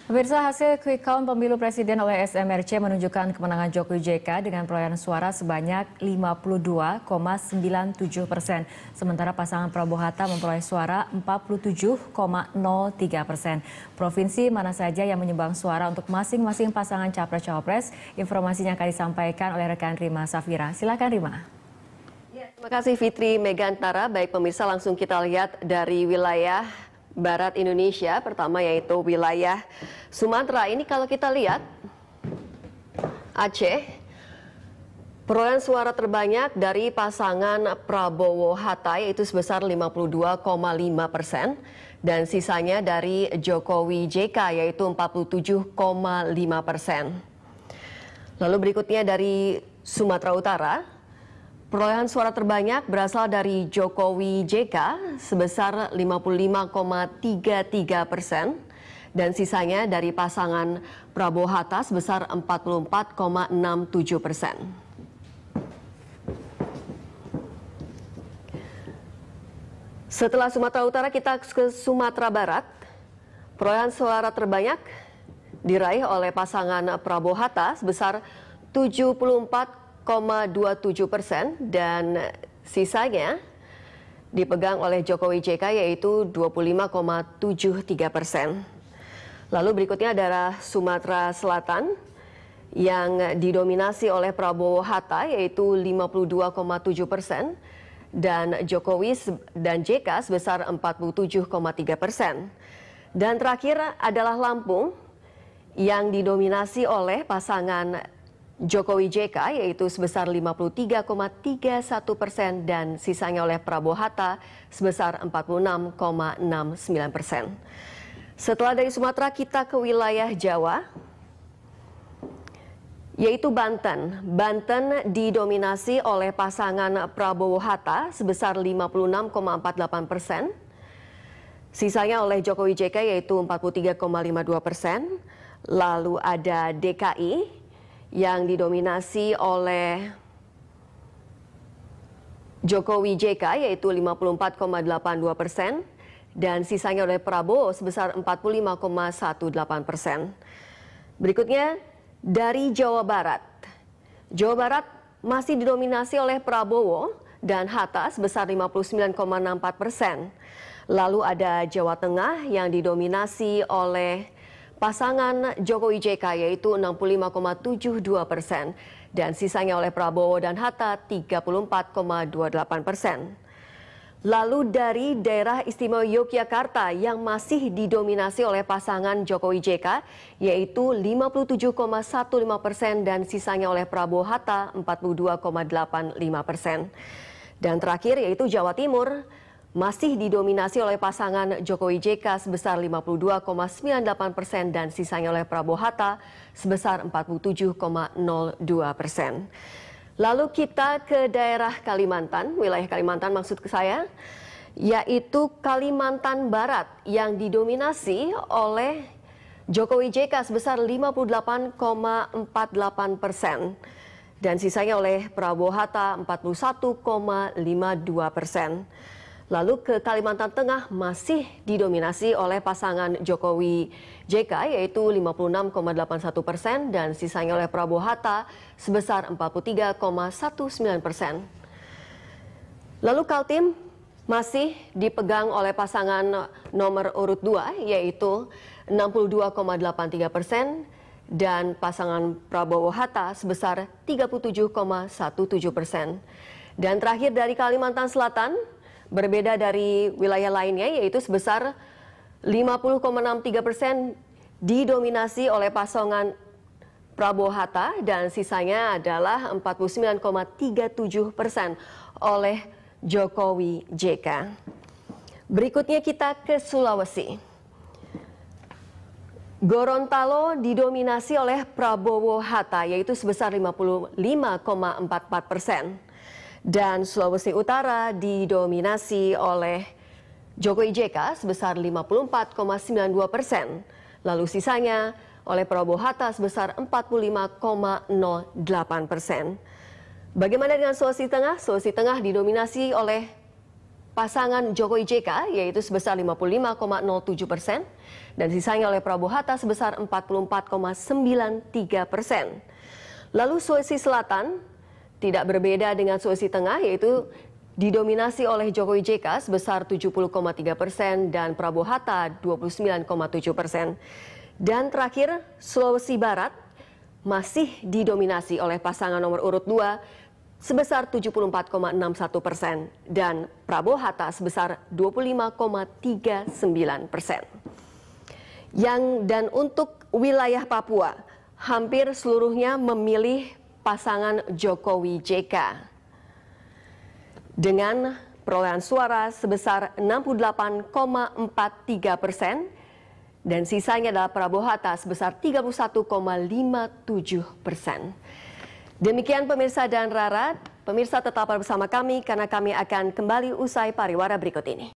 Pemirsa, hasil quick count pemilu presiden oleh SMRC menunjukkan kemenangan Jokowi JK dengan perolehan suara sebanyak 52,97%. Sementara pasangan Prabowo Hatta memperoleh suara 47,03%. Provinsi mana saja yang menyumbang suara untuk masing-masing pasangan capres-cawapres? Informasinya akan disampaikan oleh rekan Rima Safira. Silakan Rima. Terima kasih Fitri Megantara. Baik pemirsa, langsung kita lihat dari wilayah Barat Indonesia, pertama yaitu wilayah Sumatera. Ini kalau kita lihat Aceh, perolehan suara terbanyak dari pasangan Prabowo Hatta yaitu sebesar 52,5% dan sisanya dari Jokowi JK yaitu 47,5%. Lalu berikutnya dari Sumatera Utara, perolehan suara terbanyak berasal dari Jokowi JK sebesar 55,33% dan sisanya dari pasangan Prabowo Hatta sebesar 44,67%. Setelah Sumatera Utara kita ke Sumatera Barat, perolehan suara terbanyak diraih oleh pasangan Prabowo Hatta sebesar 74,27% dan sisanya dipegang oleh Jokowi JK yaitu 25,73%. Lalu berikutnya adalah Sumatera Selatan yang didominasi oleh Prabowo Hatta yaitu 52,7% dan Jokowi dan JK sebesar 47,3%. Dan terakhir adalah Lampung yang didominasi oleh pasangan Jokowi JK yaitu sebesar 53,31% dan sisanya oleh Prabowo Hatta sebesar 46,69%. Setelah dari Sumatera kita ke wilayah Jawa yaitu Banten. Banten didominasi oleh pasangan Prabowo Hatta sebesar 56,48%. Sisanya oleh Jokowi JK yaitu 43,52%. Lalu ada DKI yang didominasi oleh Jokowi JK yaitu 54,82% dan sisanya oleh Prabowo sebesar 45,18%. Berikutnya dari Jawa Barat. Jawa Barat masih didominasi oleh Prabowo dan Hatta sebesar 59,64%. Lalu ada Jawa Tengah yang didominasi oleh pasangan Jokowi JK yaitu 65,72% dan sisanya oleh Prabowo dan Hatta 34,28%. Lalu dari daerah istimewa Yogyakarta yang masih didominasi oleh pasangan Jokowi JK yaitu 57,15% dan sisanya oleh Prabowo Hatta 42,85%. Dan terakhir yaitu Jawa Timur masih didominasi oleh pasangan Jokowi JK sebesar 52,98% dan sisanya oleh Prabowo Hatta sebesar 47,02%. Lalu kita ke daerah Kalimantan, wilayah Kalimantan maksud saya, yaitu Kalimantan Barat yang didominasi oleh Jokowi JK sebesar 58,48% dan sisanya oleh Prabowo Hatta 41,52%. Lalu ke Kalimantan Tengah masih didominasi oleh pasangan Jokowi JK yaitu 56,81% dan sisanya oleh Prabowo Hatta sebesar 43,19%. Lalu Kaltim masih dipegang oleh pasangan nomor urut 2 yaitu 62,83% dan pasangan Prabowo Hatta sebesar 37,17%. Dan terakhir dari Kalimantan Selatan berbeda dari wilayah lainnya yaitu sebesar 50,63% didominasi oleh pasangan Prabowo Hatta dan sisanya adalah 49,37% oleh Jokowi JK. Berikutnya kita ke Sulawesi. Gorontalo didominasi oleh Prabowo Hatta yaitu sebesar 55,44%. Dan Sulawesi Utara didominasi oleh Jokowi JK sebesar 54,92%. Lalu sisanya oleh Prabowo Hatta sebesar 45,08%. Bagaimana dengan Sulawesi Tengah? Sulawesi Tengah didominasi oleh pasangan Jokowi JK yaitu sebesar 55,07% dan sisanya oleh Prabowo Hatta sebesar 44,93%. Lalu Sulawesi Selatan tidak berbeda dengan Sulawesi Tengah yaitu didominasi oleh Jokowi JK sebesar 70,3% dan Prabowo Hatta 29,7%. Dan terakhir Sulawesi Barat masih didominasi oleh pasangan nomor urut 2 sebesar 74,61% dan Prabowo Hatta sebesar 25,39%. Dan untuk wilayah Papua, hampir seluruhnya memilih pasangan Jokowi JK dengan perolehan suara sebesar 68,43% dan sisanya adalah Prabowo Hatta sebesar 31,57%. Demikian pemirsa dan Rara, pemirsa tetap bersama kami karena kami akan kembali usai pariwara berikut ini.